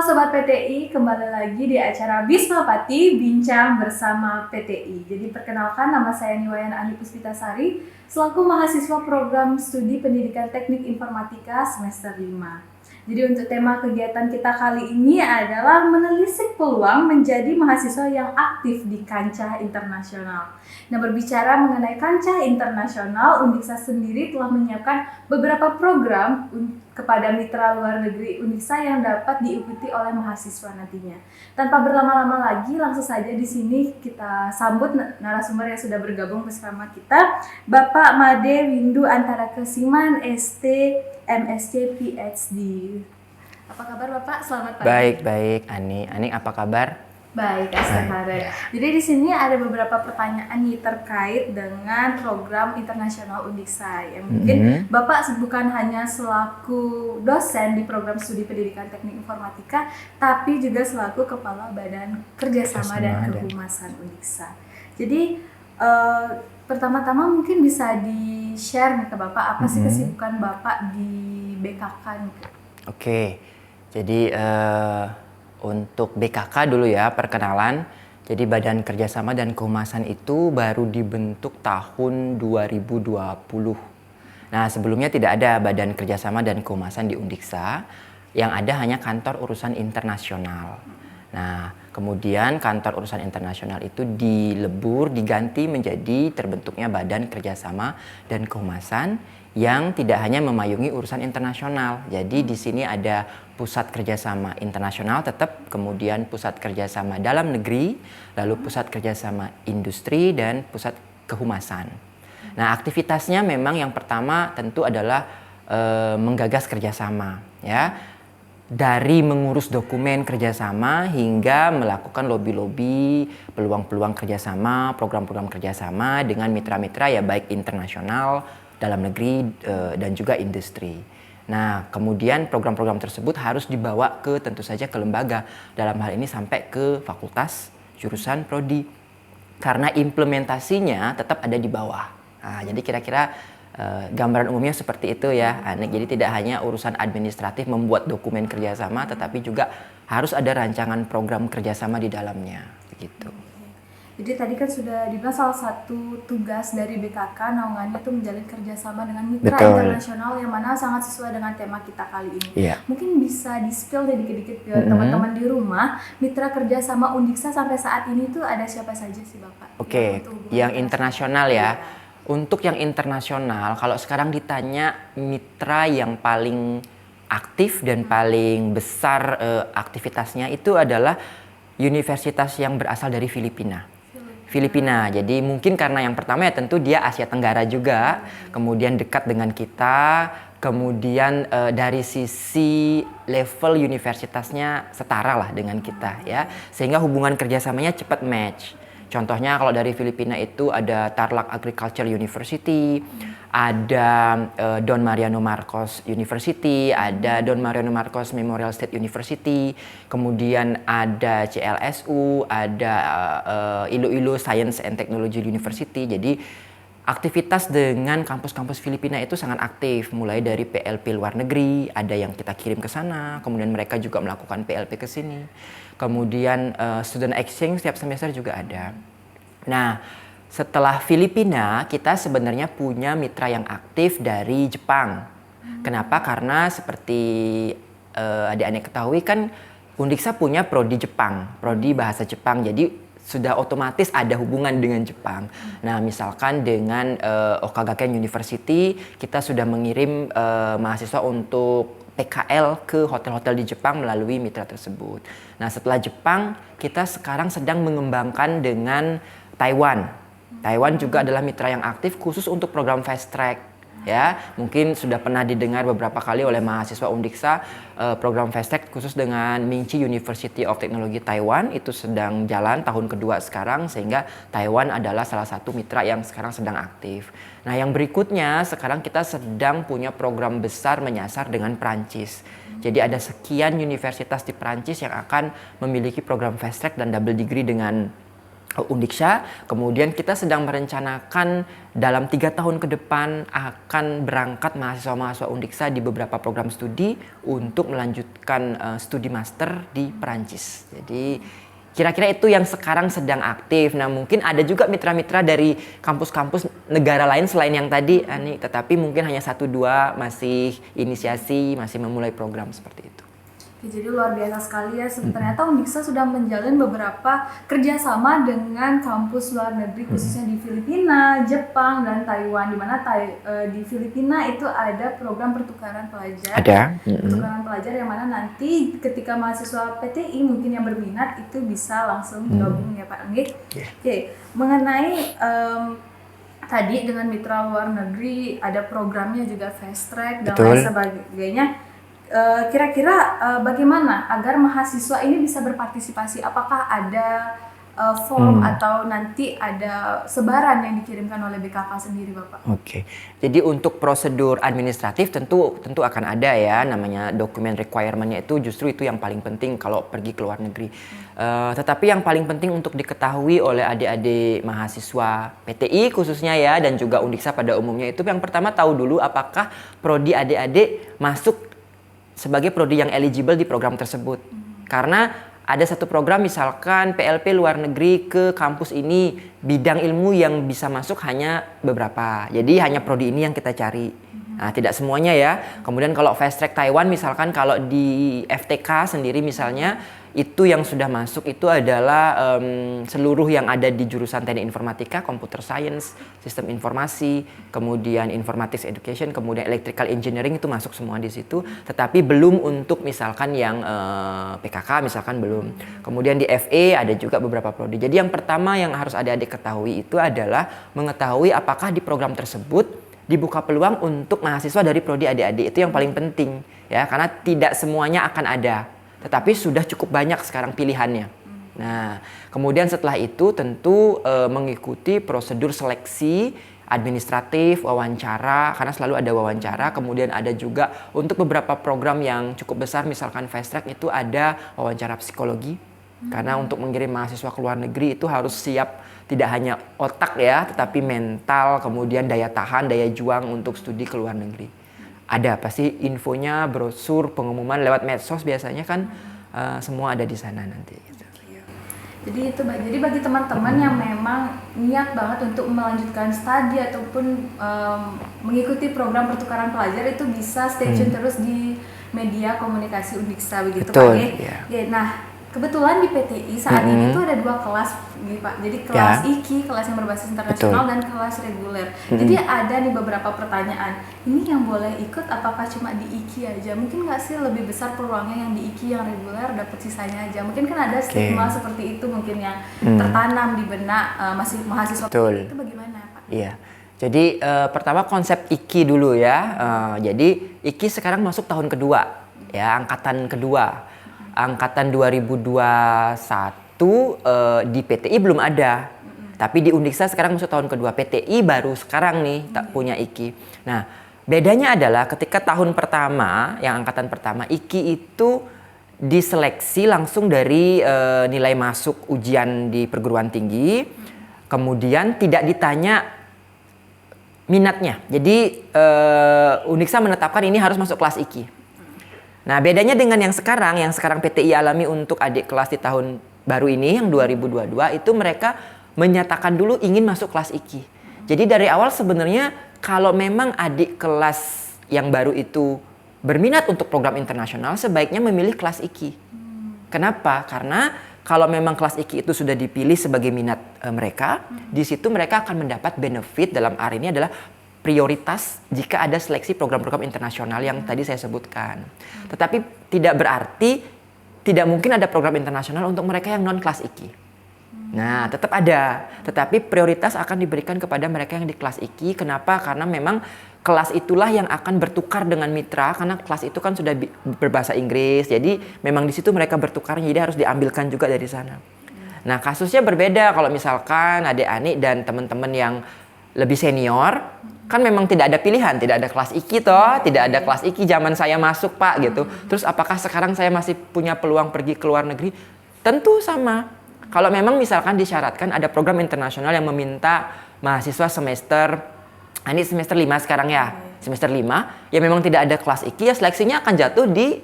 Sobat PTI, kembali lagi di acara Bisma Pati, Bincang Bersama PTI. Jadi perkenalkan, nama saya Niwayan Andi Puspitasari, selaku mahasiswa program studi pendidikan teknik informatika semester 5. Jadi untuk tema kegiatan kita kali ini adalah menelisik peluang menjadi mahasiswa yang aktif di kancah internasional. Nah, berbicara mengenai kancah internasional, Undiksa sendiri telah menyiapkan beberapa program kepada mitra luar negeri Undiksa yang dapat diikuti oleh mahasiswa nantinya. Tanpa berlama-lama lagi, langsung saja di sini kita sambut narasumber yang sudah bergabung bersama kita, Bapak Made Windu Antara Kesiman, ST, MSc, PhD. Apa kabar Bapak? Selamat pagi. Baik, Ani. Ani apa kabar? Baik, Astagfirullah. Jadi di sini ada beberapa pertanyaan nih terkait dengan program internasional Undiksa. Ya, mungkin Bapak bukan hanya selaku dosen di program studi pendidikan teknik informatika, tapi juga selaku Kepala Badan Kerjasama dan Kehumasan Undiksa. Jadi pertama-tama mungkin bisa di-share nih ke Bapak, apa sih kesibukan Bapak di BKK nih? Oke, jadi untuk BKK dulu ya, perkenalan. Jadi Badan Kerjasama dan Kehumasan itu baru dibentuk tahun 2020. Nah, sebelumnya tidak ada Badan Kerjasama dan Kehumasan di Undiksa, yang ada hanya kantor urusan internasional. Nah, kemudian kantor urusan internasional itu dilebur, diganti menjadi terbentuknya Badan Kerjasama dan Kehumasan yang tidak hanya memayungi urusan internasional. Jadi di sini ada pusat kerjasama internasional tetap, kemudian pusat kerjasama dalam negeri, lalu pusat kerjasama industri dan pusat kehumasan. Nah, aktivitasnya memang yang pertama tentu adalah menggagas kerjasama, ya. Dari mengurus dokumen kerjasama hingga melakukan lobby-lobby, peluang-peluang kerjasama, program-program kerjasama dengan mitra-mitra ya baik internasional, dalam negeri dan juga industri. Nah, kemudian program-program tersebut harus dibawa ke tentu saja ke lembaga, dalam hal ini sampai ke fakultas, jurusan, prodi. Karena implementasinya tetap ada di bawah. Nah, jadi kira-kira gambaran umumnya seperti itu ya. Jadi tidak hanya urusan administratif membuat dokumen kerjasama, tetapi juga harus ada rancangan program kerjasama di dalamnya, begitu. Jadi tadi kan sudah dibilang salah satu tugas dari BKK naungannya itu menjalin kerjasama dengan mitra internasional yang mana sangat sesuai dengan tema kita kali ini. Yeah. Mungkin bisa di-spill dikit-dikit ke teman-teman di rumah, mitra kerjasama Undiksa sampai saat ini tuh ada siapa saja sih Bapak? Oke, yang internasional ya. Untuk yang internasional, kalau sekarang ditanya mitra yang paling aktif dan paling besar aktivitasnya itu adalah universitas yang berasal dari Filipina. Jadi mungkin karena yang pertama ya tentu dia Asia Tenggara juga, kemudian dekat dengan kita, kemudian dari sisi level universitasnya setara lah dengan kita ya, sehingga hubungan kerjasamanya cepat match. Contohnya kalau dari Filipina itu ada Tarlac Agriculture University, ada Don Mariano Marcos University, ada Don Mariano Marcos Memorial State University, kemudian ada CLSU, ada Iloilo Science and Technology University. Jadi aktivitas dengan kampus-kampus Filipina itu sangat aktif, mulai dari PLP luar negeri, ada yang kita kirim ke sana, kemudian mereka juga melakukan PLP ke sini. Kemudian student exchange setiap semester juga ada. Nah, setelah Filipina, kita sebenarnya punya mitra yang aktif dari Jepang. Kenapa? Karena seperti adik-adik ketahui kan Undiksa punya prodi Jepang, prodi bahasa Jepang. Jadi sudah otomatis ada hubungan dengan Jepang. Nah, misalkan dengan Okagaken University, kita sudah mengirim mahasiswa untuk PKL ke hotel-hotel di Jepang melalui mitra tersebut. Nah, setelah Jepang, kita sekarang sedang mengembangkan dengan Taiwan. Taiwan juga adalah mitra yang aktif khusus untuk program fast track. Ya, mungkin sudah pernah didengar beberapa kali oleh mahasiswa Undiksa program fast track khusus dengan Mingchi University of Technology Taiwan itu sedang jalan tahun kedua sekarang, sehingga Taiwan adalah salah satu mitra yang sekarang sedang aktif. Nah, yang berikutnya sekarang kita sedang punya program besar menyasar dengan Prancis. Jadi ada sekian universitas di Prancis yang akan memiliki program fast track dan double degree dengan Undiksa. Kemudian kita sedang merencanakan dalam 3 tahun ke depan akan berangkat mahasiswa-mahasiswa Undiksa di beberapa program studi untuk melanjutkan studi master di Perancis. Jadi kira-kira itu yang sekarang sedang aktif. Nah, mungkin ada juga mitra-mitra dari kampus-kampus negara lain selain yang tadi, Ani, tetapi mungkin hanya 1-2 masih inisiasi, masih memulai program seperti itu. Oke, jadi luar biasa sekali ya. Ternyata Undiksa sudah menjalin beberapa kerjasama dengan kampus luar negeri, khususnya di Filipina, Jepang, dan Taiwan. Di mana di Filipina itu ada program pertukaran pelajar. Ada. Pertukaran pelajar yang mana nanti ketika mahasiswa PTI mungkin yang berminat itu bisa langsung gabung ya Pak Anggi. Oke, mengenai tadi dengan mitra luar negeri ada programnya juga fast track dan lain sebagainya. Kira-kira bagaimana agar mahasiswa ini bisa berpartisipasi? Apakah ada form atau nanti ada sebaran yang dikirimkan oleh BKK sendiri, Bapak? Oke. Jadi untuk prosedur administratif tentu akan ada ya, namanya dokumen requirement-nya itu justru itu yang paling penting kalau pergi ke luar negeri. Tetapi yang paling penting untuk diketahui oleh adik-adik mahasiswa PTI khususnya ya, dan juga Undiksa pada umumnya itu yang pertama tahu dulu apakah prodi adik-adik masuk sebagai prodi yang eligible di program tersebut. Karena ada satu program misalkan PLP luar negeri ke kampus ini, bidang ilmu yang bisa masuk hanya beberapa. Jadi hanya prodi ini yang kita cari. Nah, tidak semuanya ya. Kemudian kalau fast track Taiwan misalkan, kalau di FTK sendiri misalnya, itu yang sudah masuk itu adalah seluruh yang ada di jurusan teknik informatika, computer science, sistem informasi, kemudian informatics education, kemudian electrical engineering, itu masuk semua di situ. Tetapi belum untuk misalkan yang PKK misalkan belum. Kemudian di FE ada juga beberapa prodi. Jadi yang pertama yang harus adik-adik ketahui itu adalah mengetahui apakah di program tersebut dibuka peluang untuk mahasiswa dari prodi adik-adik. Itu yang paling penting ya, karena tidak semuanya akan ada. Tetapi sudah cukup banyak sekarang pilihannya. Nah, kemudian setelah itu tentu mengikuti prosedur seleksi administratif, wawancara, karena selalu ada wawancara. Kemudian ada juga untuk beberapa program yang cukup besar, misalkan fast track itu ada wawancara psikologi. Karena untuk mengirim mahasiswa ke luar negeri itu harus siap tidak hanya otak ya, tetapi mental, kemudian daya tahan, daya juang untuk studi ke luar negeri. Ada pasti infonya, brosur, pengumuman lewat medsos biasanya kan, semua ada di sana nanti. Gitu. Jadi bagi teman-teman yang memang niat banget untuk melanjutkan studi ataupun mengikuti program pertukaran pelajar itu bisa stay tune terus di media komunikasi Undiksa begitu Pak. Ya. Nah, kebetulan di PTI saat ini tuh ada 2 kelas nih Pak. Jadi kelas IKI, kelas yang berbasis internasional, dan kelas reguler. Jadi ada nih beberapa pertanyaan. Ini yang boleh ikut apakah cuma di IKI aja? Mungkin nggak sih lebih besar peluangnya yang di IKI, yang reguler dapat sisanya aja? Mungkin kan ada stigma seperti itu mungkin yang tertanam di benak masih mahasiswa. Itu bagaimana Pak? Iya. Jadi pertama konsep IKI dulu ya. Jadi IKI sekarang masuk tahun kedua ya, angkatan kedua. Angkatan 2021 di PTI belum ada. Tapi di Undiksa sekarang masuk tahun kedua. PTI baru sekarang nih tak punya IKI. Nah, bedanya adalah ketika tahun pertama, yang angkatan pertama, IKI itu diseleksi langsung dari nilai masuk ujian di perguruan tinggi. Kemudian tidak ditanya minatnya. Jadi Undiksa menetapkan ini harus masuk kelas IKI. Nah, bedanya dengan yang sekarang PTI alami untuk adik kelas di tahun baru ini yang 2022 itu mereka menyatakan dulu ingin masuk kelas IKI. Jadi dari awal sebenarnya kalau memang adik kelas yang baru itu berminat untuk program internasional sebaiknya memilih kelas IKI. Kenapa? Karena kalau memang kelas IKI itu sudah dipilih sebagai minat mereka, di situ mereka akan mendapat benefit, dalam hari ini adalah prioritas jika ada seleksi program-program internasional yang tadi saya sebutkan. Tetapi tidak berarti tidak mungkin ada program internasional untuk mereka yang non kelas IKI. Nah, tetap ada. Tetapi prioritas akan diberikan kepada mereka yang di kelas IKI. Kenapa? Karena memang kelas itulah yang akan bertukar dengan mitra, karena kelas itu kan sudah berbahasa Inggris. Jadi memang di situ mereka bertukar, jadi harus diambilkan juga dari sana. Nah, kasusnya berbeda kalau misalkan adik Ani dan teman-teman yang lebih senior, kan memang tidak ada pilihan, tidak ada kelas IKI toh, tidak ada kelas IKI zaman saya masuk Pak gitu. Terus apakah sekarang saya masih punya peluang pergi ke luar negeri? Tentu sama. Kalau memang misalkan disyaratkan ada program internasional yang meminta mahasiswa ini semester 5 sekarang ya, semester 5, ya memang tidak ada kelas IKI, ya seleksinya akan jatuh di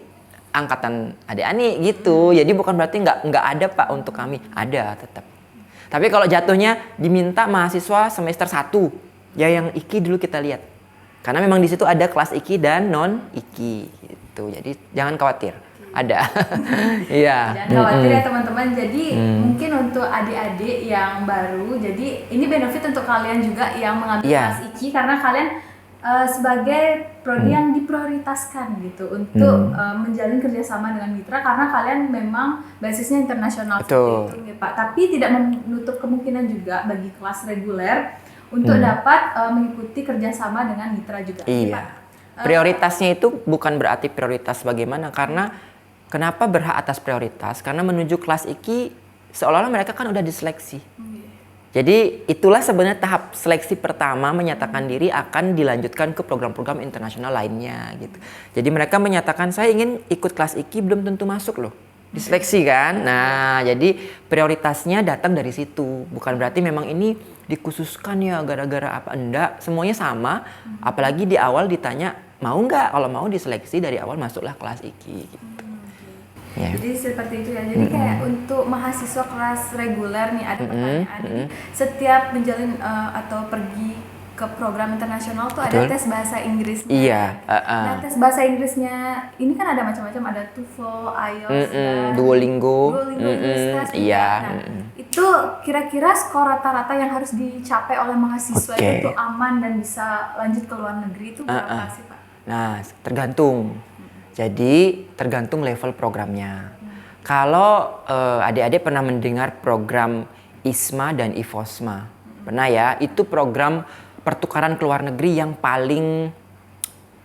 angkatan adik Ani gitu. Jadi bukan berarti nggak ada Pak untuk kami, ada tetap. Tapi kalau jatuhnya diminta mahasiswa semester 1, ya yang IKI dulu kita lihat. Karena memang di situ ada kelas IKI dan non IKI gitu. Jadi jangan khawatir. Ada. Iya. Jangan khawatir ya teman-teman. Jadi mungkin untuk adik-adik yang baru, jadi ini benefit untuk kalian juga yang mengambil kelas IKI karena kalian sebagai prodi yang diprioritaskan gitu untuk menjalin kerjasama dengan mitra karena kalian memang basisnya internasional seperti itu ya Pak. Tapi tidak menutup kemungkinan juga bagi kelas reguler untuk dapat mengikuti kerjasama dengan mitra juga. Iya. Ya, Pak. Prioritasnya itu bukan berarti prioritas bagaimana, karena kenapa berhak atas prioritas? Karena menuju kelas IKI seolah-olah mereka kan udah diseleksi. Jadi itulah sebenarnya tahap seleksi pertama menyatakan diri akan dilanjutkan ke program-program internasional lainnya gitu. Jadi mereka menyatakan saya ingin ikut kelas IKI, belum tentu masuk loh. Diseleksi kan? Nah, jadi prioritasnya datang dari situ. Bukan berarti memang ini dikhususkan ya gara-gara apa. Enggak, semuanya sama. Apalagi di awal ditanya, mau nggak? Kalau mau diseleksi dari awal masuklah kelas IKI gitu. Yeah. Jadi seperti itu ya. Jadi kayak untuk mahasiswa kelas reguler nih ada pertanyaan. Jadi setiap menjalin atau pergi ke program internasional tuh ada tes bahasa Inggrisnya. Iya. Nah, tes bahasa Inggrisnya ini kan ada macam-macam, ada TOEFL, IELTS, dan Duolingo English Test. Iya. Nah, itu kira-kira skor rata-rata yang harus dicapai oleh mahasiswa itu aman dan bisa lanjut ke luar negeri itu berapa sih Pak? Nah, tergantung. Jadi tergantung level programnya. Kalau adik-adik pernah mendengar program ISMA dan IFOSMA, pernah ya? Itu program pertukaran ke luar negeri yang paling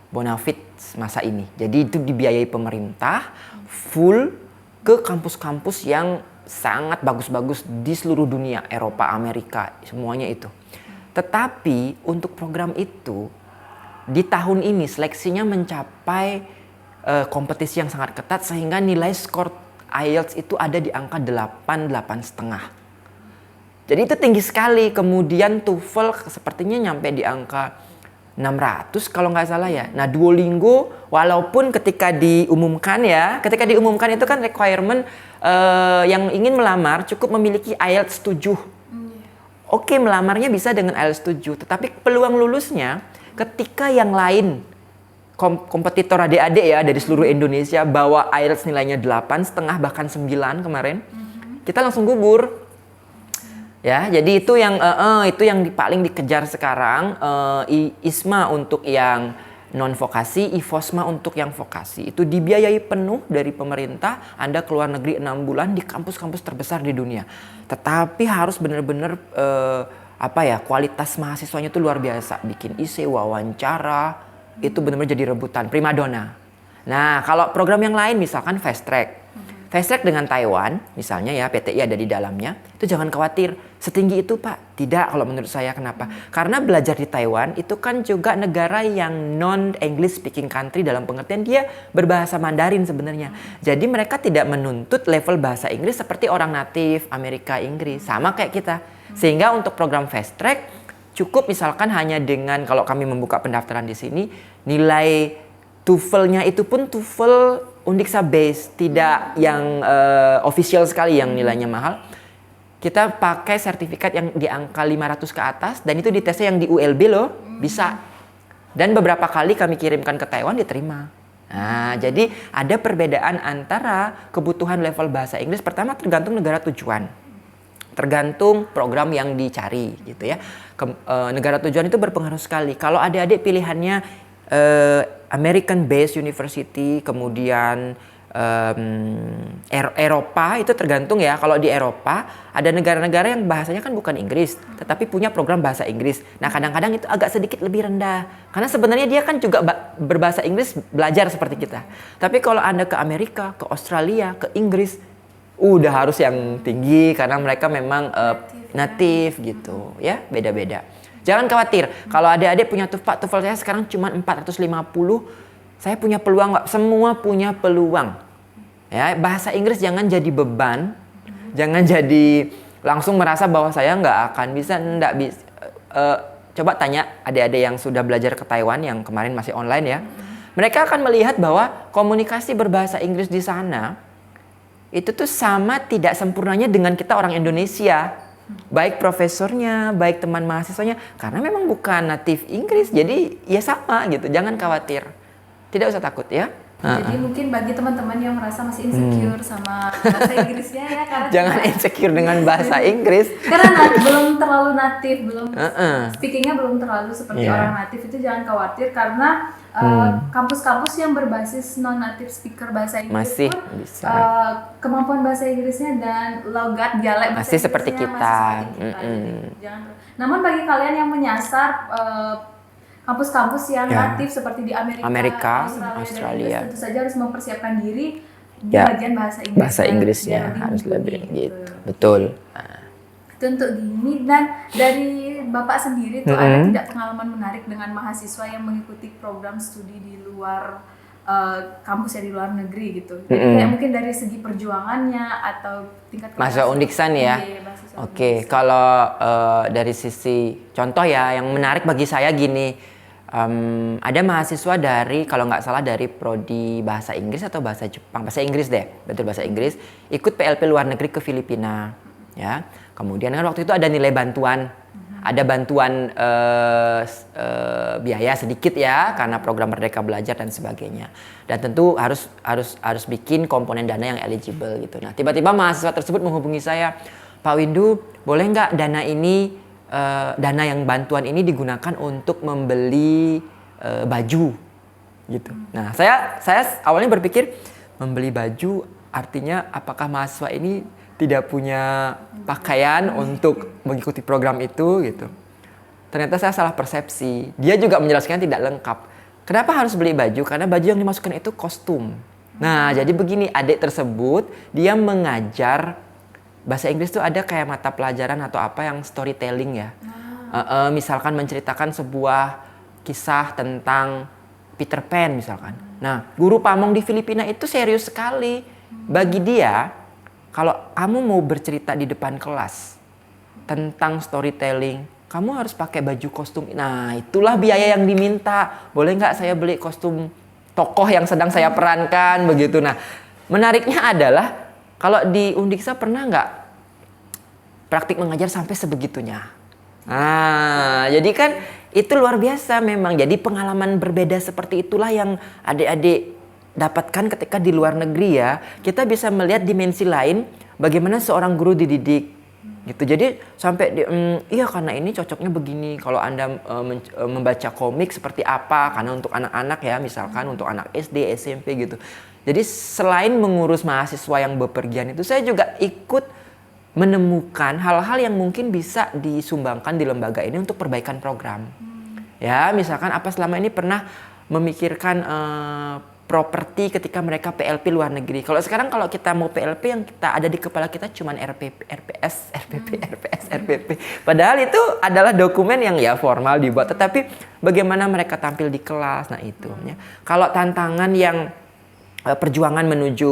bonafit masa ini. Jadi itu dibiayai pemerintah, full ke kampus-kampus yang sangat bagus-bagus di seluruh dunia, Eropa, Amerika, semuanya itu. Tetapi untuk program itu di tahun ini seleksinya mencapai kompetisi yang sangat ketat sehingga nilai skor IELTS itu ada di angka 8,5. Jadi itu tinggi sekali. Kemudian TOEFL sepertinya nyampe di angka 600 kalau nggak salah ya. Nah, Duolingo walaupun ketika diumumkan itu kan requirement yang ingin melamar cukup memiliki IELTS 7. Oke, melamarnya bisa dengan IELTS 7, tetapi peluang lulusnya ketika yang lain kompetitor adik-adik ya dari seluruh Indonesia bawa IELTS nilainya 8,5 bahkan 9 kemarin, kita langsung gugur. Ya, jadi itu yang paling dikejar sekarang. ISMA untuk yang non vokasi, IFOSMA untuk yang vokasi. Itu dibiayai penuh dari pemerintah. Anda keluar negeri 6 bulan di kampus-kampus terbesar di dunia. Tetapi harus benar-benar kualitas mahasiswanya itu luar biasa. Bikin IC, wawancara, itu benar-benar jadi rebutan, primadona. Nah, kalau program yang lain misalkan fast track. Fast track dengan Taiwan, misalnya ya, PTI ada di dalamnya, itu jangan khawatir. Setinggi itu Pak? Tidak kalau menurut saya. Kenapa? Karena belajar di Taiwan itu kan juga negara yang non-English speaking country dalam pengertian dia berbahasa Mandarin sebenarnya. Jadi mereka tidak menuntut level bahasa Inggris seperti orang natif Amerika Inggris. Sama kayak kita. Sehingga untuk program fast track, cukup misalkan hanya dengan, kalau kami membuka pendaftaran di sini, nilai TOEFL-nya itu pun TOEFL Undiksa base, tidak yang official sekali yang nilainya mahal. Kita pakai sertifikat yang di angka 500 ke atas dan itu ditesnya yang di ULB loh, bisa. Dan beberapa kali kami kirimkan ke Taiwan diterima. Nah, jadi ada perbedaan antara kebutuhan level bahasa Inggris. Pertama tergantung negara tujuan. Tergantung program yang dicari gitu ya. Negara tujuan itu berpengaruh sekali. Kalau adik-adik pilihannya American based university, kemudian Eropa, itu tergantung ya. Kalau di Eropa ada negara-negara yang bahasanya kan bukan Inggris, tetapi punya program bahasa Inggris. Nah, kadang-kadang itu agak sedikit lebih rendah. Karena sebenarnya dia kan juga berbahasa Inggris, belajar seperti kita. Tapi kalau Anda ke Amerika, ke Australia, ke Inggris, udah harus yang tinggi karena mereka memang native gitu ya, beda-beda. Jangan khawatir, kalau adik-adik punya TOEFL saya sekarang cuma 450, saya punya peluang nggak? Semua punya peluang. Ya, bahasa Inggris jangan jadi beban, Jangan jadi langsung merasa bahwa saya nggak akan bisa, nggak bisa. Coba tanya adik-adik yang sudah belajar ke Taiwan yang kemarin masih online ya. Mereka akan melihat bahwa komunikasi berbahasa Inggris di sana itu tuh sama tidak sempurnanya dengan kita orang Indonesia. Baik profesornya, baik teman mahasiswanya, karena memang bukan native Inggris, jadi ya sama gitu. Jangan khawatir, tidak usah takut ya. Jadi mungkin bagi teman-teman yang merasa masih insecure sama bahasa Inggrisnya ya, karena Jangan insecure dengan bahasa Inggris. karena belum terlalu natif, speakingnya belum terlalu seperti orang natif, itu jangan khawatir karena kampus-kampus yang berbasis non-native speaker bahasa Inggris Masih pun bisa. kemampuan bahasa Inggrisnya dan logat dialek bahasa Masih seperti Inggrisnya kita. masih seperti kita. Jadi jangan. Namun bagi kalian yang menyasar kampus-kampus yang natif seperti di Amerika, Australia. dan Inggris, tentu saja harus mempersiapkan diri di Ya, bagian bahasa Inggris. Bahasa Inggrisnya harus lebih gitu. Betul. Itu untuk gini. Dan dari Bapak sendiri tuh ada tidak pengalaman menarik dengan mahasiswa yang mengikuti program studi di luar kampus ya, di luar negeri gitu. Jadi kayak mungkin dari segi perjuangannya atau tingkat Mahasiswa Undiksan ya. Oke, kalau dari sisi contoh ya, yang menarik bagi saya gini. Ada mahasiswa dari, kalau nggak salah dari prodi bahasa Inggris atau bahasa Jepang, bahasa Inggris deh, betul bahasa Inggris, ikut PLP luar negeri ke Filipina, ya. Kemudian kan waktu itu ada nilai bantuan, ada bantuan biaya sedikit ya, karena program Merdeka Belajar dan sebagainya. Dan tentu harus bikin komponen dana yang eligible gitu. Nah, tiba-tiba mahasiswa tersebut menghubungi saya, Pak Windu, boleh nggak dana ini, dana yang bantuan ini digunakan untuk membeli baju gitu. Nah, saya awalnya berpikir membeli baju artinya apakah mahasiswa ini tidak punya pakaian untuk mengikuti program itu gitu. Ternyata saya salah persepsi. Dia juga menjelaskan tidak lengkap. Kenapa harus beli baju? Karena baju yang dimasukkan itu kostum. Nah, jadi begini, adik tersebut dia mengajar bahasa Inggris tuh ada kayak mata pelajaran atau apa yang storytelling ya. Misalkan menceritakan sebuah kisah tentang Peter Pan misalkan. Nah, guru pamong di Filipina itu serius sekali. Bagi dia, kalau kamu mau bercerita di depan kelas tentang storytelling, kamu harus pakai baju kostum. Nah, itulah biaya yang diminta. Boleh nggak saya beli kostum tokoh yang sedang saya perankan begitu. Nah, menariknya adalah kalau di Undiksa pernah nggak praktik mengajar sampai sebegitunya? Nah, jadi kan itu luar biasa memang. Jadi pengalaman berbeda seperti itulah yang adik-adik dapatkan ketika di luar negeri ya. Kita bisa melihat dimensi lain bagaimana seorang guru dididik. Gitu. Jadi sampai iya karena ini cocoknya begini. Kalau Anda membaca komik seperti apa? Karena untuk anak-anak ya, misalkan untuk anak SD, SMP gitu. Jadi selain mengurus mahasiswa yang bepergian itu, saya juga ikut menemukan hal-hal yang mungkin bisa disumbangkan di lembaga ini untuk perbaikan program. Ya, misalkan apa selama ini pernah memikirkan properti ketika mereka PLP luar negeri. Kalau sekarang kalau kita mau PLP yang kita ada di kepala kita cuman RPS. Padahal itu adalah dokumen yang ya formal dibuat, tetapi bagaimana mereka tampil di kelas, nah itu. Ya. Kalau tantangan yang perjuangan menuju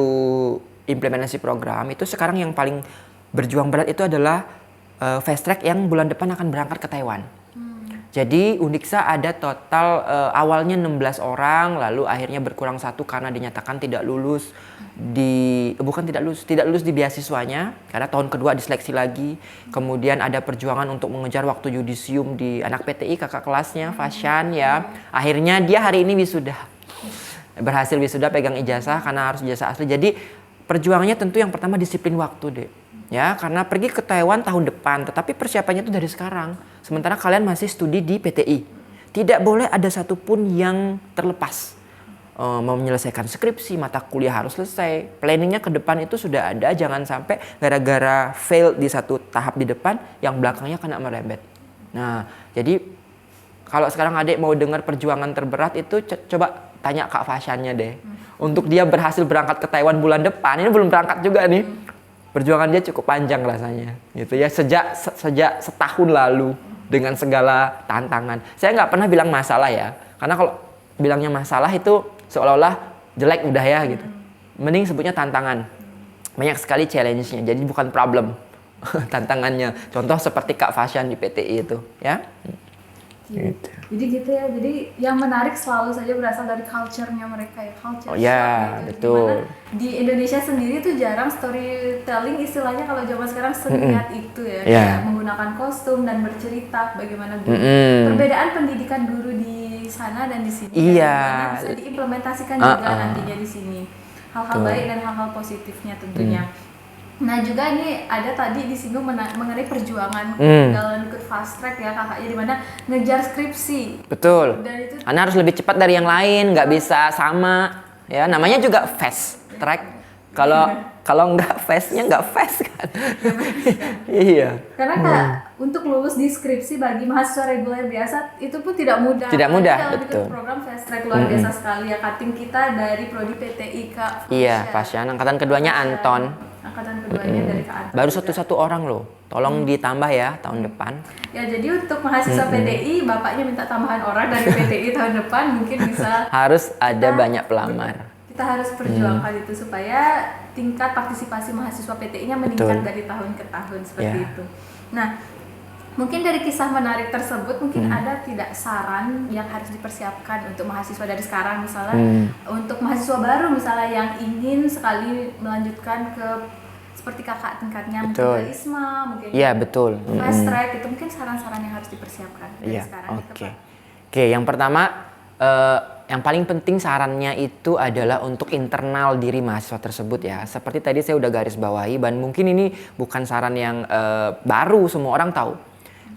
implementasi program itu sekarang yang paling berjuang berat itu adalah fast track yang bulan depan akan berangkat ke Taiwan. Jadi Undiksa ada total awalnya 16 orang, lalu akhirnya berkurang 1 karena dinyatakan tidak lulus tidak lulus di beasiswanya karena tahun kedua diseleksi lagi. Kemudian ada perjuangan untuk mengejar waktu yudisium di anak PTI kakak kelasnya Fashan ya. Akhirnya dia hari ini wisuda. Berhasil wisuda, pegang ijazah karena harus ijazah asli. Jadi perjuangannya tentu yang pertama disiplin waktu deh. Ya, karena pergi ke Taiwan tahun depan, tetapi persiapannya itu dari sekarang. Sementara kalian masih studi di PTI. Tidak boleh ada satupun yang terlepas. Mau menyelesaikan skripsi, mata kuliah harus selesai. Planningnya ke depan itu sudah ada, jangan sampai gara-gara fail di satu tahap di depan, yang belakangnya kena merembet. Nah, jadi kalau sekarang adik mau dengar perjuangan terberat itu coba tanya Kak Fashannya deh. Untuk dia berhasil berangkat ke Taiwan bulan depan, ini belum berangkat juga nih. Perjuangan dia cukup panjang rasanya, gitu ya. Sejak setahun lalu dengan segala tantangan. Saya nggak pernah bilang masalah ya, karena kalau bilangnya masalah itu seolah-olah jelek udah ya gitu. Mending sebutnya tantangan. banyak sekali challenge-nya. Jadi bukan problem, tantangannya. Contoh seperti Kak Fasyan di PTI itu, ya. Gitu. Jadi gitu ya. Jadi yang menarik selalu saja berasal dari culture-nya mereka ya. Culture Oh ya, shock gitu. betul. Dimana di Indonesia sendiri tuh jarang storytelling istilahnya kalau zaman sekarang seniat itu ya. Yeah. Kayak menggunakan kostum dan bercerita bagaimana guru. Perbedaan pendidikan guru di sana dan di sini. Iya. Bagaimana bisa diimplementasikan juga nantinya di sini. Hal-hal baik dan hal-hal positifnya tentunya. Nah juga ini ada tadi disinggung mengenai perjuangan dalam ikut fast track ya kakaknya, dimana ngejar skripsi. Betul. Dan itu Anda harus lebih cepat dari yang lain, nggak bisa sama. Ya, namanya juga fast track. Kalau nggak fastnya nggak fast kan. Iya. karena untuk lulus di skripsi bagi mahasiswa reguler biasa itu pun tidak mudah. Tidak mudah, Dalam betul. ikut program fast track luar biasa sekali ya, cutting kita dari prodi PTI Kak Iya, Fasyan. Angkatan keduanya Anton. Angkatan keduanya dari Kak Anton. Baru satu orang loh. Tolong ditambah ya tahun depan. Ya jadi untuk mahasiswa PTI, bapaknya minta tambahan orang dari PTI tahun depan mungkin bisa. Harus ada banyak pelamar. Kita harus perjuangkan itu supaya tingkat partisipasi mahasiswa PTI-nya meningkat dari tahun ke tahun seperti itu. Nah, mungkin dari kisah menarik tersebut mungkin ada tidak saran yang harus dipersiapkan untuk mahasiswa dari sekarang misalnya untuk mahasiswa baru misalnya yang ingin sekali melanjutkan ke seperti kakak tingkatnya mungkin ke ISMA, mungkin Iya, betul. fast track, itu mungkin saran-saran yang harus dipersiapkan dari sekarang. Oke, yang pertama yang paling penting sarannya itu adalah untuk internal diri mahasiswa tersebut ya. Seperti tadi saya udah garis bawahi, dan mungkin ini bukan saran yang baru, semua orang tahu.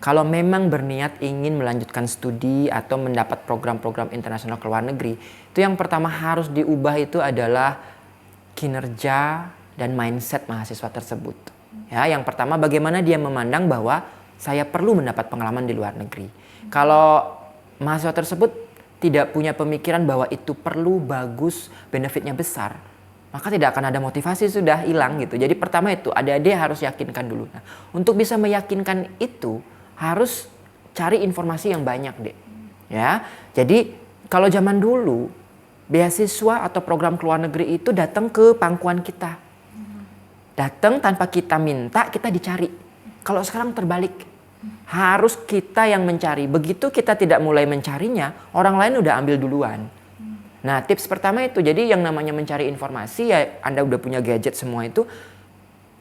Kalau memang berniat ingin melanjutkan studi atau mendapat program-program internasional ke luar negeri, itu yang pertama harus diubah itu adalah kinerja dan mindset mahasiswa tersebut. Ya, yang pertama bagaimana dia memandang bahwa saya perlu mendapat pengalaman di luar negeri. Kalau mahasiswa tersebut tidak punya pemikiran bahwa itu perlu, bagus, benefitnya besar, maka tidak akan ada motivasi, sudah hilang gitu. Jadi pertama itu adik-adik harus yakinkan dulu. Nah, untuk bisa meyakinkan itu harus cari informasi yang banyak, Dek. Ya. Jadi kalau zaman dulu beasiswa atau program ke luar negeri itu datang ke pangkuan kita. Datang tanpa kita minta, kita dicari. Kalau sekarang terbalik. Harus kita yang mencari. Begitu kita tidak mulai mencarinya, orang lain udah ambil duluan. Nah, tips pertama itu, jadi yang namanya mencari informasi ya, Anda udah punya gadget semua itu.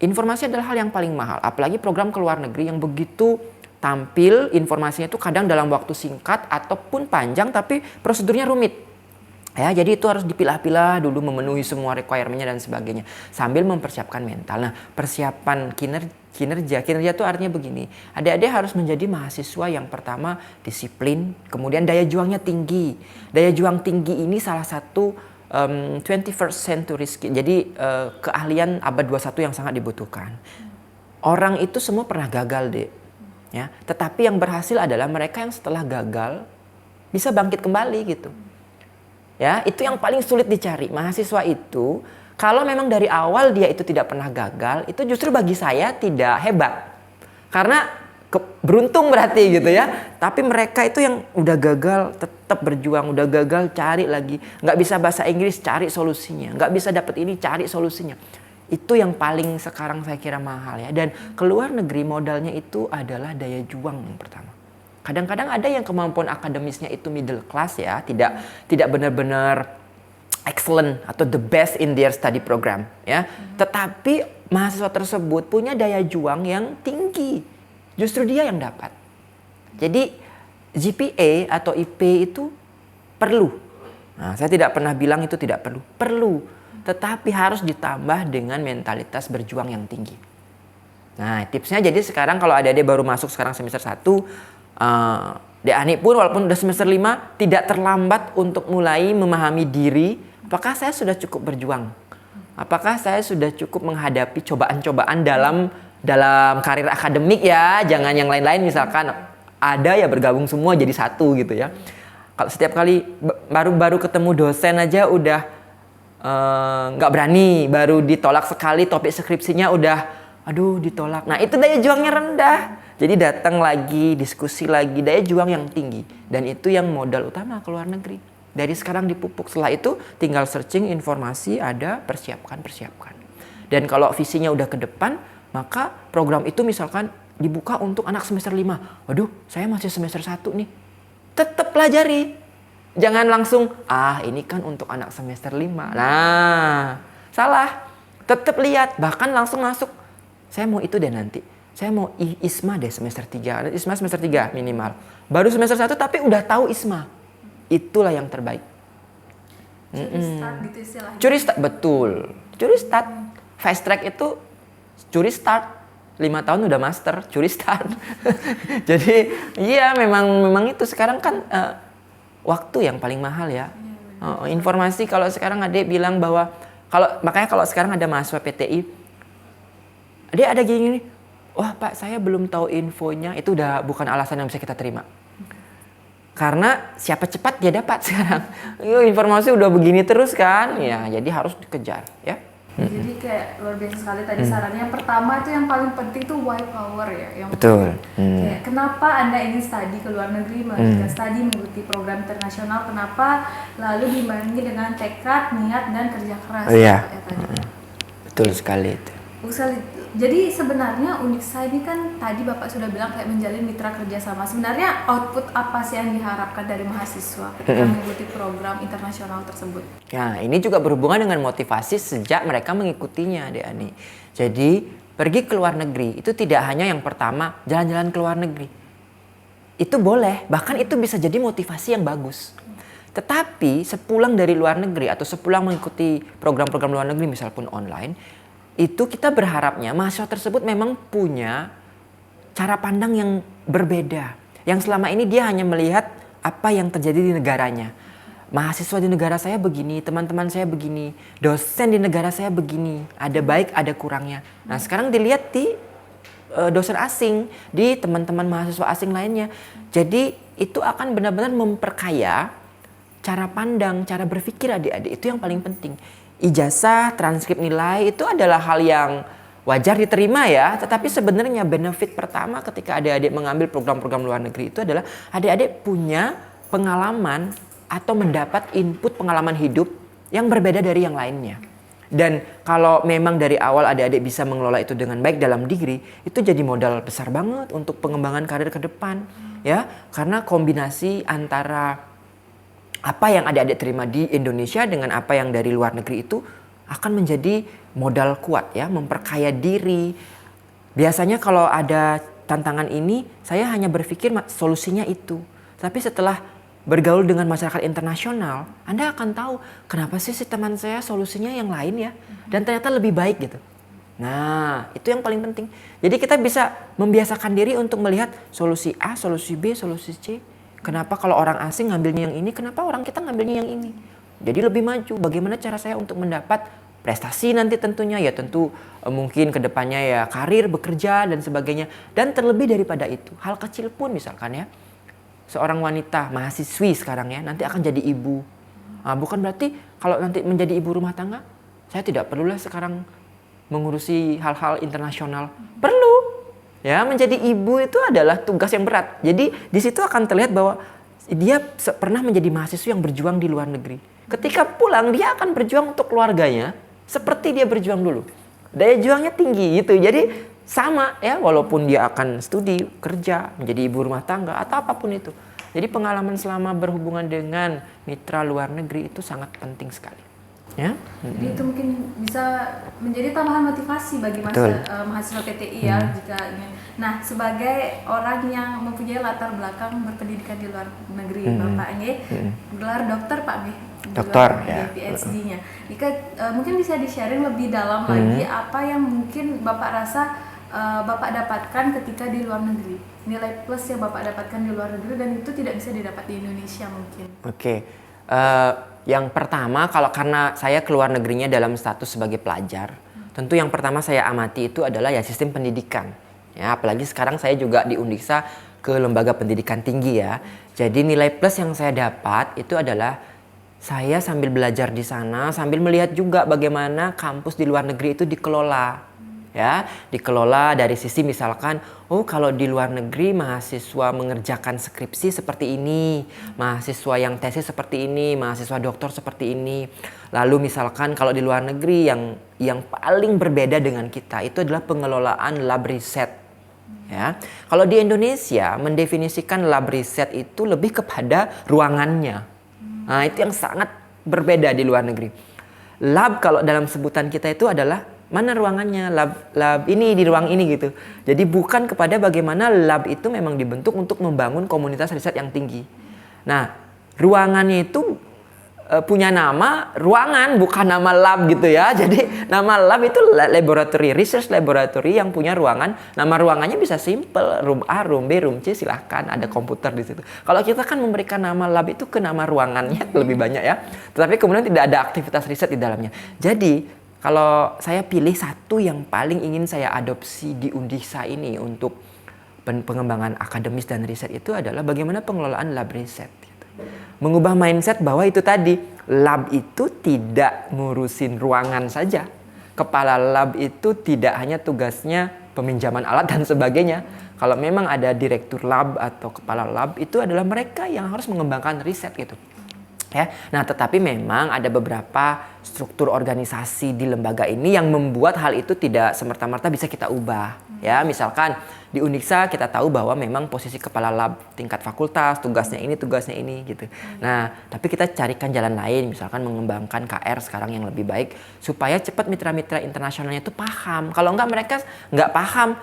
Informasi adalah hal yang paling mahal. Apalagi program ke luar negeri yang begitu tampil, informasinya itu kadang dalam waktu singkat ataupun panjang tapi prosedurnya rumit. Ya, jadi itu harus dipilah-pilah dulu, memenuhi semua requirement-nya dan sebagainya. Sambil mempersiapkan mental. Nah, persiapan kinerja itu artinya begini. Adik-adik harus menjadi mahasiswa yang pertama disiplin, kemudian daya juangnya tinggi. Daya juang tinggi ini salah satu 21st century skill. Jadi keahlian abad 21 yang sangat dibutuhkan. Orang itu semua pernah gagal, Dek. Ya, tetapi yang berhasil adalah mereka yang setelah gagal bisa bangkit kembali gitu. Ya, itu yang paling sulit dicari. Mahasiswa itu kalau memang dari awal dia itu tidak pernah gagal, itu justru bagi saya tidak hebat. Karena beruntung berarti gitu ya. Tapi mereka itu yang udah gagal tetap berjuang, udah gagal cari lagi. Nggak bisa bahasa Inggris, cari solusinya. Nggak bisa dapat ini, cari solusinya. Itu yang paling sekarang saya kira mahal ya. Dan keluar negeri modalnya itu adalah daya juang yang pertama. Kadang-kadang ada yang kemampuan akademisnya itu middle class ya, tidak benar-benar excellent atau the best in their study program ya. Tetapi mahasiswa tersebut punya daya juang yang tinggi. Justru dia yang dapat. Jadi GPA atau IP itu perlu. Nah, saya tidak pernah bilang itu tidak perlu. Perlu. Tetapi harus ditambah dengan mentalitas berjuang yang tinggi. Nah, tipsnya jadi sekarang kalau adik-adik baru masuk sekarang semester 1, Dek Ani pun walaupun udah semester 5 tidak terlambat untuk mulai memahami diri. Apakah saya sudah cukup berjuang? Apakah saya sudah cukup menghadapi cobaan-cobaan dalam karir akademik ya? Jangan yang lain-lain, misalkan ada ya bergabung semua jadi satu gitu ya. Kalau setiap kali baru ketemu dosen aja udah nggak berani, baru ditolak sekali topik skripsinya udah aduh ditolak. Nah, itu daya juangnya rendah. Jadi datang lagi, diskusi lagi, daya juang yang tinggi. Dan itu yang modal utama ke luar negeri. Dari sekarang dipupuk. Setelah itu tinggal searching informasi, ada, persiapkan. Dan kalau visinya udah ke depan, maka program itu misalkan dibuka untuk anak semester 5. Waduh, saya masih semester 1 nih. Tetap pelajari. Jangan langsung, ini kan untuk anak semester 5. Nah, salah. Tetap lihat, bahkan langsung masuk. Saya mau itu deh nanti. Saya mau ISMA deh semester 3. ISMA semester 3 minimal. Baru semester 1 tapi udah tahu ISMA. Itulah yang terbaik. Curi start gitu istilahnya. Curi start, betul. Curi start. Fast track itu curi start. 5 tahun udah master, curi start. Jadi iya memang itu sekarang kan waktu yang paling mahal ya. Informasi kalau sekarang Adek bilang bahwa makanya kalau sekarang ada mahasiswa PTI, Adek ada gini, wah Pak saya belum tahu infonya, itu udah bukan alasan yang bisa kita terima. Karena siapa cepat dia dapat sekarang. Informasi udah begini terus kan, ya jadi harus dikejar ya. Jadi kayak luar biasa sekali tadi sarannya. Yang pertama itu yang paling penting tuh why power ya. Yang Betul. Kayak, kenapa Anda ingin studi ke luar negeri, melanjutkan studi mengikuti program internasional, kenapa lalu dibarengi dengan tekad, niat dan kerja keras. Iya. Ya, tadi. Betul sekali itu. Jadi sebenarnya Unixa ini kan tadi Bapak sudah bilang kayak menjalin mitra kerjasama. Sebenarnya output apa sih yang diharapkan dari mahasiswa ketika mengikuti program internasional tersebut? Nah, ini juga berhubungan dengan motivasi sejak mereka mengikutinya, Dek Ani. Jadi, pergi ke luar negeri itu tidak hanya yang pertama jalan-jalan ke luar negeri. Itu boleh, bahkan itu bisa jadi motivasi yang bagus. Tetapi sepulang dari luar negeri atau sepulang mengikuti program-program luar negeri misal pun online, itu kita berharapnya mahasiswa tersebut memang punya cara pandang yang berbeda. Yang selama ini dia hanya melihat apa yang terjadi di negaranya. Mahasiswa di negara saya begini, teman-teman saya begini, dosen di negara saya begini. Ada baik, ada kurangnya. Nah sekarang dilihat di dosen asing, di teman-teman mahasiswa asing lainnya. Jadi itu akan benar-benar memperkaya cara pandang, cara berpikir adik-adik. Itu yang paling penting. Ijazah, transkrip nilai itu adalah hal yang wajar diterima ya. Tetapi sebenarnya benefit pertama ketika adik-adik mengambil program-program luar negeri itu adalah adik-adik punya pengalaman atau mendapat input pengalaman hidup yang berbeda dari yang lainnya. Dan kalau memang dari awal adik-adik bisa mengelola itu dengan baik dalam diri, itu jadi modal besar banget untuk pengembangan karir ke depan. Ya, karena kombinasi antara apa yang adik-adik terima di Indonesia dengan apa yang dari luar negeri itu akan menjadi modal kuat ya, memperkaya diri. Biasanya kalau ada tantangan ini, saya hanya berpikir solusinya itu. Tapi setelah bergaul dengan masyarakat internasional, Anda akan tahu kenapa sih si teman saya solusinya yang lain ya, dan ternyata lebih baik gitu. Nah, itu yang paling penting. Jadi kita bisa membiasakan diri untuk melihat solusi A, solusi B, solusi C. Kenapa kalau orang asing ngambilnya yang ini, kenapa orang kita ngambilnya yang ini? Jadi lebih maju. Bagaimana cara saya untuk mendapat prestasi nanti tentunya? Ya tentu mungkin kedepannya ya karir, bekerja dan sebagainya. Dan terlebih daripada itu, hal kecil pun misalkan ya. Seorang wanita mahasiswi sekarang ya, nanti akan jadi ibu. Nah, bukan berarti kalau nanti menjadi ibu rumah tangga, saya tidak perlulah sekarang mengurusi hal-hal internasional. Perlu. Ya, menjadi ibu itu adalah tugas yang berat. Jadi di situ akan terlihat bahwa dia pernah menjadi mahasiswa yang berjuang di luar negeri. Ketika pulang dia akan berjuang untuk keluarganya seperti dia berjuang dulu. Daya juangnya tinggi gitu. Jadi sama ya, walaupun dia akan studi, kerja, menjadi ibu rumah tangga atau apapun itu. Jadi pengalaman selama berhubungan dengan mitra luar negeri itu sangat penting sekali. Ya? Jadi itu mungkin bisa menjadi tambahan motivasi bagi mahasiswa PTI ya jika ingin. Nah, sebagai orang yang mempunyai latar belakang berpendidikan di luar negeri, Bapak ini gelar dokter Pak nih, dokter ya, PhD-nya. Jika mungkin bisa di-sharing lebih dalam lagi apa yang mungkin Bapak rasa Bapak dapatkan ketika di luar negeri, nilai plus yang Bapak dapatkan di luar negeri dan itu tidak bisa didapat di Indonesia mungkin. Oke. Yang pertama, karena saya keluar negerinya dalam status sebagai pelajar, tentu yang pertama saya amati itu adalah ya sistem pendidikan. Ya, apalagi sekarang saya juga di Unixa ke lembaga pendidikan tinggi ya. Jadi nilai plus yang saya dapat itu adalah saya sambil belajar di sana, sambil melihat juga bagaimana kampus di luar negeri itu dikelola. ya, dikelola dari sisi misalkan, oh kalau di luar negeri mahasiswa mengerjakan skripsi seperti ini, mahasiswa yang tesis seperti ini, mahasiswa doktor seperti ini. Lalu misalkan kalau di luar negeri yang paling berbeda dengan kita itu adalah pengelolaan lab riset. Ya, kalau di Indonesia mendefinisikan lab riset itu lebih kepada ruangannya. Nah, itu yang sangat berbeda di luar negeri. Lab kalau dalam sebutan kita itu adalah mana ruangannya, lab ini di ruang ini gitu. Jadi bukan kepada bagaimana lab itu memang dibentuk untuk membangun komunitas riset yang tinggi. Nah, ruangannya itu punya nama ruangan, bukan nama lab gitu ya. Jadi nama lab itu laboratory, research laboratory yang punya ruangan. Nama ruangannya bisa simple, room A, room B, room C, silahkan ada komputer di situ. Kalau kita kan memberikan nama lab itu ke nama ruangannya lebih banyak ya. Tetapi kemudian tidak ada aktivitas riset di dalamnya. Jadi kalau saya pilih satu yang paling ingin saya adopsi di Undiksa ini untuk pengembangan akademis dan riset itu adalah bagaimana pengelolaan lab riset. Gitu. Mengubah mindset bahwa itu tadi, lab itu tidak ngurusin ruangan saja. Kepala lab itu tidak hanya tugasnya peminjaman alat dan sebagainya. Kalau memang ada direktur lab atau kepala lab, itu adalah mereka yang harus mengembangkan riset gitu. Ya, nah tetapi memang ada beberapa struktur organisasi di lembaga ini yang membuat hal itu tidak semerta-merta bisa kita ubah. Ya, misalkan di Undiksa kita tahu bahwa memang posisi kepala lab tingkat fakultas, tugasnya ini gitu. Nah, tapi kita carikan jalan lain, misalkan mengembangkan KR sekarang yang lebih baik supaya cepat mitra-mitra internasionalnya itu paham. Kalau enggak mereka enggak paham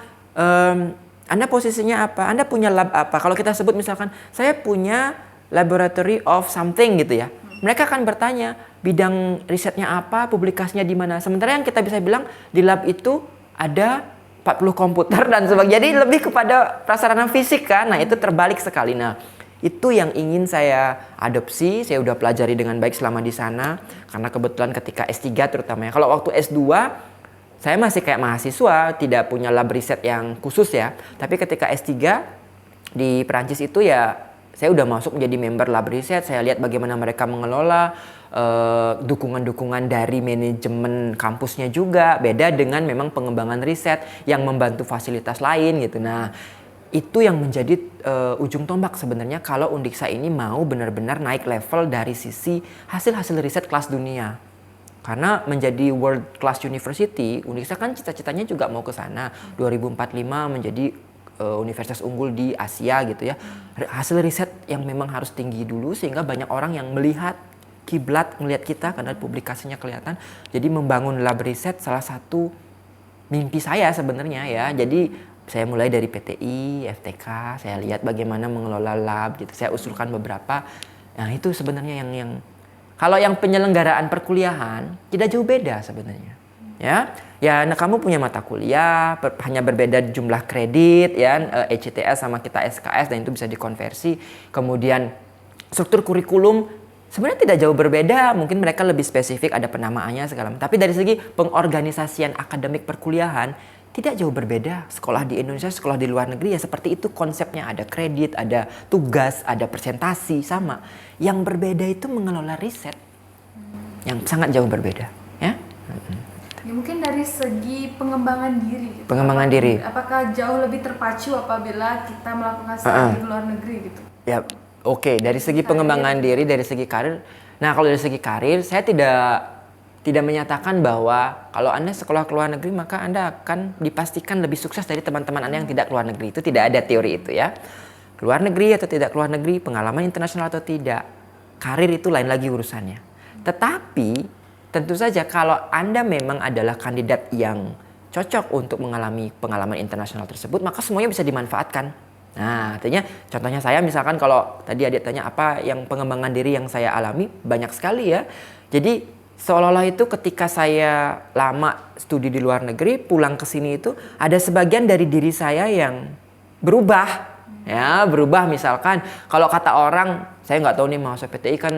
Anda posisinya apa, Anda punya lab apa. Kalau kita sebut misalkan saya punya laboratory of something gitu ya. Mereka akan bertanya bidang risetnya apa, publikasinya di mana. Sementara yang kita bisa bilang di lab itu ada 40 komputer dan sebagainya. Jadi lebih kepada prasarana fisik kan. Nah, itu terbalik sekali. Nah, itu yang ingin saya adopsi. Saya udah pelajari dengan baik selama di sana karena kebetulan ketika S3 terutama ya. Kalau waktu S2 saya masih kayak mahasiswa, tidak punya lab riset yang khusus ya. Tapi ketika S3 di Perancis itu ya saya udah masuk menjadi member lab riset, saya lihat bagaimana mereka mengelola dukungan-dukungan dari manajemen kampusnya juga. Beda dengan memang pengembangan riset yang membantu fasilitas lain gitu. Nah, itu yang menjadi ujung tombak sebenarnya kalau Undiksa ini mau benar-benar naik level dari sisi hasil-hasil riset kelas dunia. Karena menjadi world class university, Undiksa kan cita-citanya juga mau ke sana. 2045 menjadi universitas unggul di Asia gitu ya. Hasil riset yang memang harus tinggi dulu sehingga banyak orang yang melihat kiblat melihat kita karena publikasinya kelihatan. Jadi membangun lab riset salah satu mimpi saya sebenarnya ya. Jadi saya mulai dari PTI, FTK, saya lihat bagaimana mengelola lab gitu. Saya usulkan beberapa. Nah, itu sebenarnya yang kalau yang penyelenggaraan perkuliahan tidak jauh beda sebenarnya. Ya, nah kamu punya mata kuliah, hanya berbeda jumlah kredit, ya, ECTS sama kita SKS dan itu bisa dikonversi. Kemudian struktur kurikulum sebenarnya tidak jauh berbeda, mungkin mereka lebih spesifik ada penamaannya segala macam. Tapi dari segi pengorganisasian akademik perkuliahan tidak jauh berbeda. Sekolah di Indonesia, sekolah di luar negeri ya seperti itu konsepnya, ada kredit, ada tugas, ada presentasi sama. Yang berbeda itu mengelola riset yang sangat jauh berbeda, ya. Ya, mungkin dari segi pengembangan diri gitu. Pengembangan diri. Apakah jauh lebih terpacu apabila kita melakukan studi di luar negeri gitu? Ya, oke. Dari segi pengembangan diri, dari segi karir. Nah, kalau dari segi karir, saya tidak menyatakan bahwa kalau Anda sekolah ke luar negeri maka Anda akan dipastikan lebih sukses dari teman-teman Anda yang tidak ke luar negeri. Itu tidak ada teori itu ya. Keluar negeri atau tidak keluar negeri, pengalaman internasional atau tidak, karir itu lain lagi urusannya. Tetapi tentu saja kalau Anda memang adalah kandidat yang cocok untuk mengalami pengalaman internasional tersebut, maka semuanya bisa dimanfaatkan. Nah, artinya contohnya saya misalkan kalau tadi adik tanya apa yang pengembangan diri yang saya alami, banyak sekali ya. Jadi seolah-olah itu ketika saya lama studi di luar negeri, pulang ke sini itu ada sebagian dari diri saya yang berubah. Ya, berubah misalkan kalau kata orang, saya nggak tahu nih mahasiswa PTI kan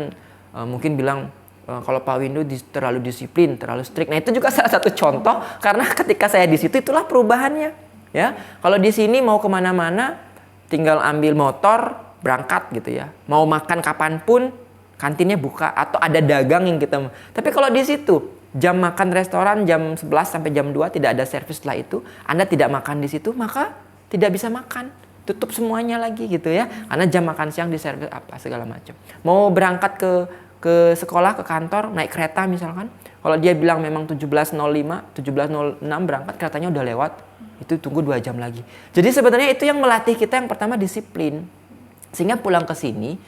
mungkin bilang kalau Pak Windu terlalu disiplin, terlalu strict. Nah, itu juga salah satu contoh karena ketika saya di situ itulah perubahannya. Ya, kalau di sini mau kemana-mana tinggal ambil motor berangkat gitu ya. Mau makan kapanpun kantinnya buka atau ada dagang yang kita. Tapi kalau di situ jam makan restoran jam 11 sampai jam 2 tidak ada servis, setelah itu Anda tidak makan di situ, maka tidak bisa makan. Tutup semuanya lagi gitu ya. Karena jam makan siang diservis apa segala macam. Mau berangkat ke sekolah, ke kantor, naik kereta misalkan. Kalau dia bilang memang 17.05, 17.06 berangkat, keretanya udah lewat. Itu tunggu 2 jam lagi. Jadi sebenarnya itu yang melatih kita yang pertama disiplin. Sehingga pulang ke sini,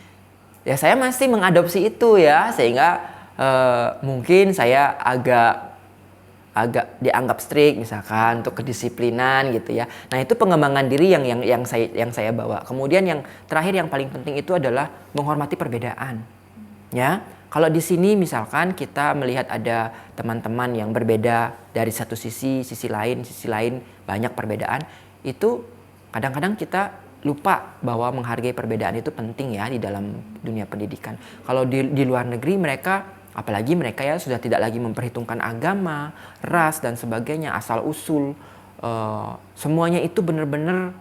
ya saya masih mengadopsi itu ya. Sehingga mungkin saya agak dianggap strict misalkan untuk kedisiplinan gitu ya. Nah itu pengembangan diri yang saya bawa. Kemudian yang terakhir yang paling penting itu adalah menghormati perbedaan. Ya. Kalau di sini misalkan kita melihat ada teman-teman yang berbeda dari satu sisi lain banyak perbedaan, itu kadang-kadang kita lupa bahwa menghargai perbedaan itu penting ya di dalam dunia pendidikan. Kalau di luar negeri mereka, apalagi mereka ya sudah tidak lagi memperhitungkan agama, ras dan sebagainya, asal usul, semuanya itu benar-benar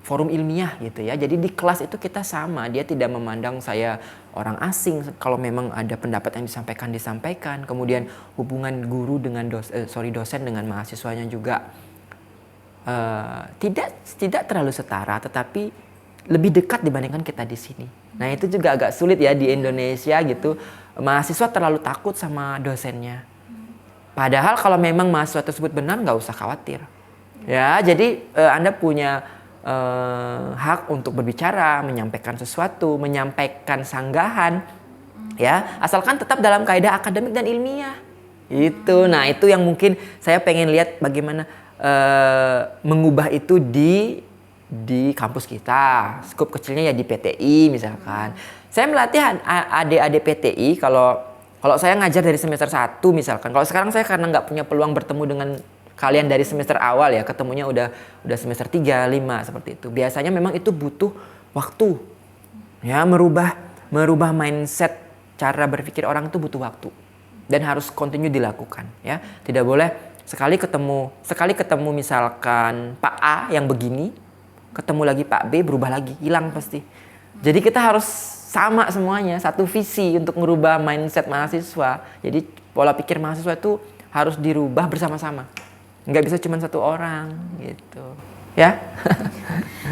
forum ilmiah gitu ya. Jadi di kelas itu kita sama, dia tidak memandang saya orang asing. Kalau memang ada pendapat yang disampaikan. Kemudian hubungan guru dengan dosen dengan mahasiswanya juga tidak terlalu setara, tetapi lebih dekat dibandingkan kita di sini. Nah itu juga agak sulit ya di Indonesia gitu. Mahasiswa terlalu takut sama dosennya. Padahal kalau memang mahasiswa tersebut benar, nggak usah khawatir. Ya, jadi Anda punya hak untuk berbicara, menyampaikan sesuatu, menyampaikan sanggahan, ya, asalkan tetap dalam kaidah akademik dan ilmiah. Itu, nah itu yang mungkin saya pengen lihat bagaimana mengubah itu di kampus kita. Skup kecilnya ya di PTI misalkan. Saya melatih adik-adik PTI kalau saya ngajar dari semester 1 misalkan. Kalau sekarang saya karena nggak punya peluang bertemu dengan kalian dari semester awal ya, ketemunya udah semester 3, 5 seperti itu. Biasanya memang itu butuh waktu. Ya, merubah mindset cara berpikir orang itu butuh waktu. Dan harus continue dilakukan ya. Tidak boleh sekali ketemu misalkan Pak A yang begini, ketemu lagi Pak B berubah lagi, hilang pasti. Jadi kita harus sama semuanya, satu visi untuk merubah mindset mahasiswa. Jadi pola pikir mahasiswa itu harus dirubah bersama-sama. Nggak bisa cuma satu orang gitu ya.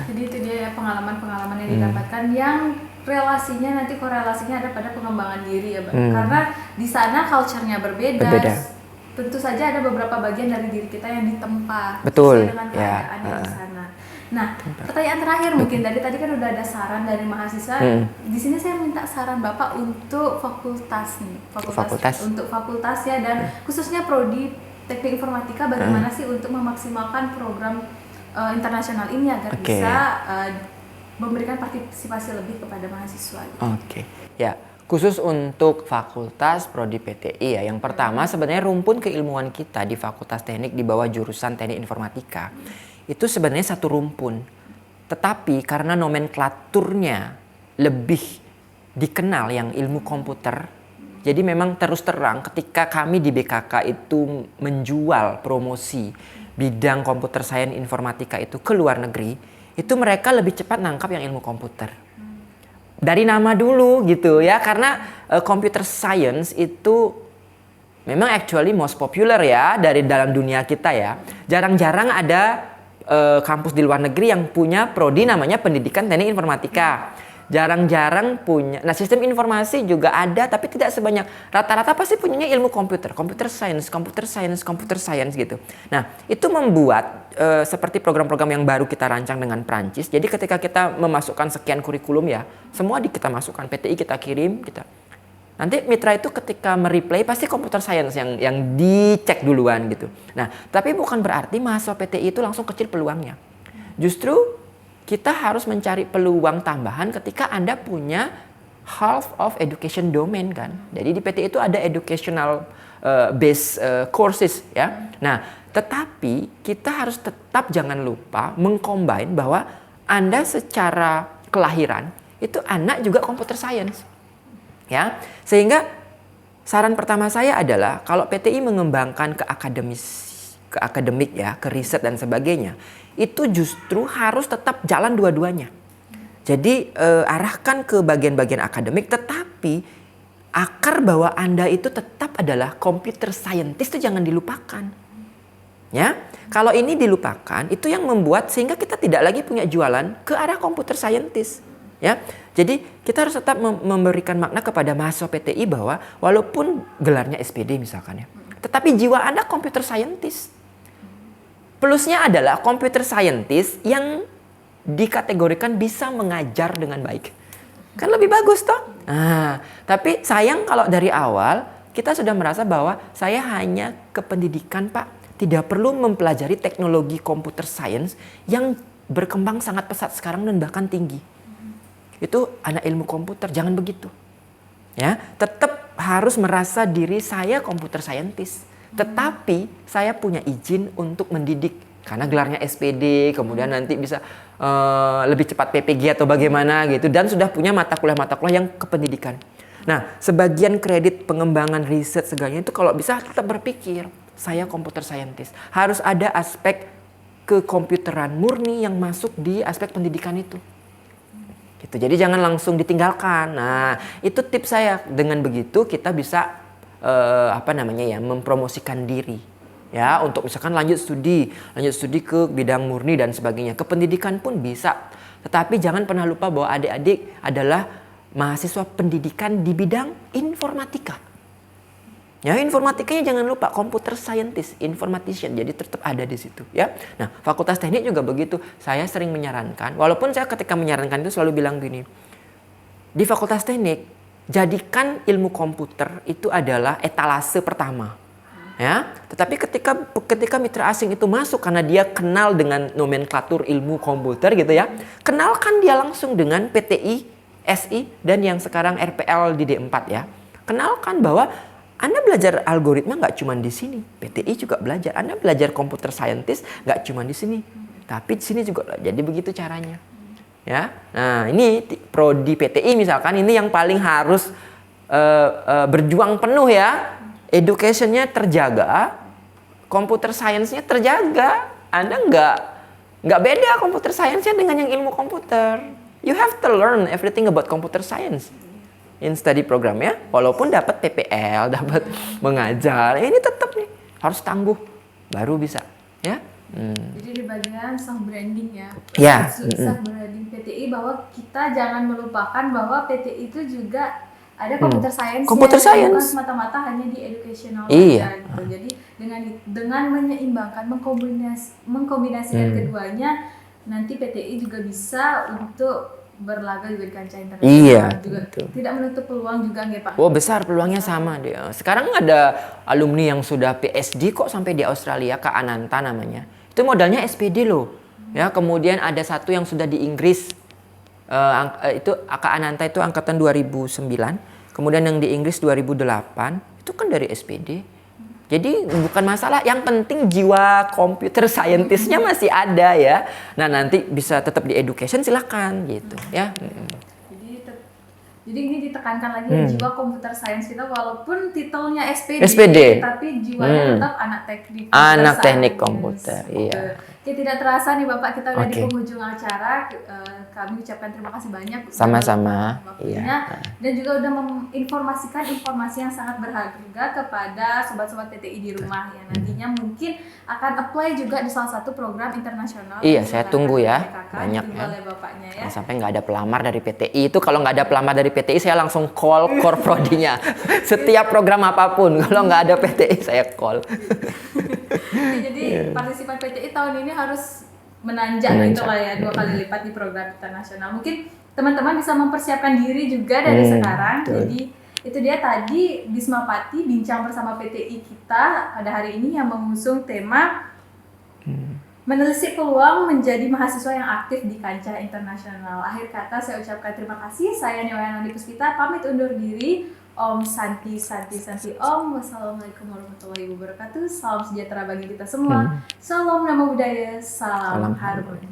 Jadi itu dia ya pengalaman-pengalaman yang didapatkan yang relasinya nanti korelasinya ada pada pengembangan diri ya Bang. Karena di sana culture-nya berbeda. Tentu saja ada beberapa bagian dari diri kita yang ditempa betul sesuai dengan keadaan di sana. Nah, pertanyaan terakhir mungkin tadi kan udah ada saran dari mahasiswa. Di sini saya minta saran Bapak untuk fakultas nih, untuk fakultas ya, dan khususnya prodi Teknik Informatika bagaimana sih untuk memaksimalkan program internasional ini agar bisa memberikan partisipasi lebih kepada mahasiswa. Oke. Ya, khusus untuk fakultas prodi PTI ya. Yang pertama sebenarnya rumpun keilmuan kita di Fakultas Teknik di bawah jurusan Teknik Informatika itu sebenarnya satu rumpun. Tetapi karena nomenklaturnya lebih dikenal yang ilmu komputer, jadi memang terus terang ketika kami di BKK itu menjual promosi bidang komputer sains informatika itu ke luar negeri, itu mereka lebih cepat nangkap yang ilmu komputer. Dari nama dulu gitu ya, karena computer science itu memang actually most popular ya dari dalam dunia kita ya. Jarang-jarang ada kampus di luar negeri yang punya prodi namanya Pendidikan Teknik Informatika. Jarang-jarang punya. Nah, sistem informasi juga ada tapi tidak sebanyak. Rata-rata pasti punyanya ilmu komputer, computer science gitu. Nah, itu membuat seperti program-program yang baru kita rancang dengan Prancis. Jadi ketika kita memasukkan sekian kurikulum ya, semua kita masukkan, PTI kita kirim, nanti mitra itu ketika mereplay pasti computer science yang dicek duluan gitu. Nah, tapi bukan berarti mahasiswa PTI itu langsung kecil peluangnya. Justru kita harus mencari peluang tambahan ketika Anda punya half of education domain kan. Jadi di PT itu ada educational based courses ya. Nah, tetapi kita harus tetap jangan lupa mengcombine bahwa Anda secara kelahiran itu anak juga computer science. Ya. Sehingga saran pertama saya adalah kalau PTI mengembangkan ke akademik ya, ke riset dan sebagainya, itu justru harus tetap jalan dua-duanya. Jadi arahkan ke bagian-bagian akademik, tetapi akar bahwa Anda itu tetap adalah computer scientist itu jangan dilupakan. Ya, kalau ini dilupakan, itu yang membuat sehingga kita tidak lagi punya jualan ke arah computer scientist. Ya, jadi kita harus tetap memberikan makna kepada mahasiswa PTI bahwa walaupun gelarnya SPD misalkan ya, tetapi jiwa Anda computer scientist. Plusnya adalah computer scientist yang dikategorikan bisa mengajar dengan baik. Kan lebih bagus toh? Nah, tapi sayang kalau dari awal kita sudah merasa bahwa saya hanya ke pendidikan Pak. Tidak perlu mempelajari teknologi computer science yang berkembang sangat pesat sekarang dan bahkan tinggi. Itu anak ilmu komputer, jangan begitu. Ya, tetap harus merasa diri saya computer scientist. Tetapi saya punya izin untuk mendidik karena gelarnya SPD, kemudian nanti bisa lebih cepat PPG atau bagaimana gitu, dan sudah punya mata kuliah yang kependidikan. Nah, sebagian kredit pengembangan riset segalanya itu kalau bisa tetap berpikir saya computer scientist. Harus ada aspek kekomputeran murni yang masuk di aspek pendidikan itu. Gitu. Jadi jangan langsung ditinggalkan. Nah, itu tips saya. Dengan begitu kita bisa mempromosikan diri. Ya, untuk misalkan lanjut studi ke bidang murni dan sebagainya. Ke pendidikan pun bisa. Tetapi jangan pernah lupa bahwa adik-adik adalah mahasiswa pendidikan di bidang informatika. Ya, informatikanya jangan lupa computer scientist, informatician, jadi tetap ada di situ ya. Nah, Fakultas Teknik juga begitu. Saya sering menyarankan, walaupun saya ketika menyarankan itu selalu bilang gini. Di Fakultas Teknik, jadikan ilmu komputer itu adalah etalase pertama. Ya, tetapi ketika mitra asing itu masuk karena dia kenal dengan nomenklatur ilmu komputer gitu ya. Kenalkan dia langsung dengan PTI, SI dan yang sekarang RPL di D4 ya. Kenalkan bahwa Anda belajar algoritma nggak cuma di sini, PTI juga belajar. Anda belajar computer scientist nggak cuma di sini, tapi di sini juga. Jadi begitu caranya, ya. Nah, ini prodi PTI misalkan ini yang paling harus berjuang penuh ya. Education-nya terjaga, computer science-nya terjaga. Anda nggak beda computer science-nya dengan yang ilmu komputer. You have to learn everything about computer science in study program ya, walaupun dapat PPL, dapat mengajar, ini tetap nih harus tangguh baru bisa ya. Jadi di bagian self branding ya, self branding PTI bahwa kita jangan melupakan bahwa PTI itu juga ada computer science, bukan semata-mata hanya di educational saja gitu. Jadi dengan menyeimbangkan, mengkombinasikan keduanya, nanti PTI juga bisa untuk berlaga juga di kancah internasional. Iya, juga betul. Tidak menutup peluang juga nggak Pak? Oh, besar peluangnya sama dia. Sekarang ada alumni yang sudah PhD kok sampai di Australia, Kak Ananta namanya. Itu modalnya SPD loh. Ya, kemudian ada satu yang sudah di Inggris. Itu Kak Ananta itu angkatan 2009. Kemudian yang di Inggris 2008, itu kan dari SPD. Jadi bukan masalah, yang penting jiwa computer scientist-nya masih ada ya. Nah, nanti bisa tetap di education silakan gitu ya. Jadi ini ditekankan lagi jiwa computer science kita walaupun titelnya SPD. Tapi jiwanya tetap anak teknik komputer. Iya. Oke, tidak terasa nih Bapak, kita udah di penghujung acara. Kami ucapkan terima kasih banyak. Sama-sama. Iya. Dan juga udah menginformasikan informasi yang sangat berharga kepada sobat-sobat PTI di rumah yang nantinya mungkin akan apply juga di salah satu program internasional. Iya, saya tunggu ya. Banyak ya. Oleh Bapaknya ya. Sampai nggak ada pelamar dari PTI itu, kalau nggak ada pelamar dari PTI saya langsung call core prodinya. Setiap program apapun, kalau nggak ada PTI saya call. Jadi partisipan PTI tahun ini harus menanjak gitu lah ya, 2 kali lipat di program internasional. Mungkin teman-teman bisa mempersiapkan diri juga dari sekarang. Betul. Jadi itu dia tadi Bisma Pati bincang bersama PTI kita pada hari ini yang mengusung tema menelisik peluang menjadi mahasiswa yang aktif di kancah internasional. Akhir kata saya ucapkan terima kasih. Saya Niwayan Andi Puspita pamit undur diri. Om Santi Om. Wassalamualaikum warahmatullahi wabarakatuh. Salam sejahtera bagi kita semua. Salam Namo Buddhaya, salam harmoni.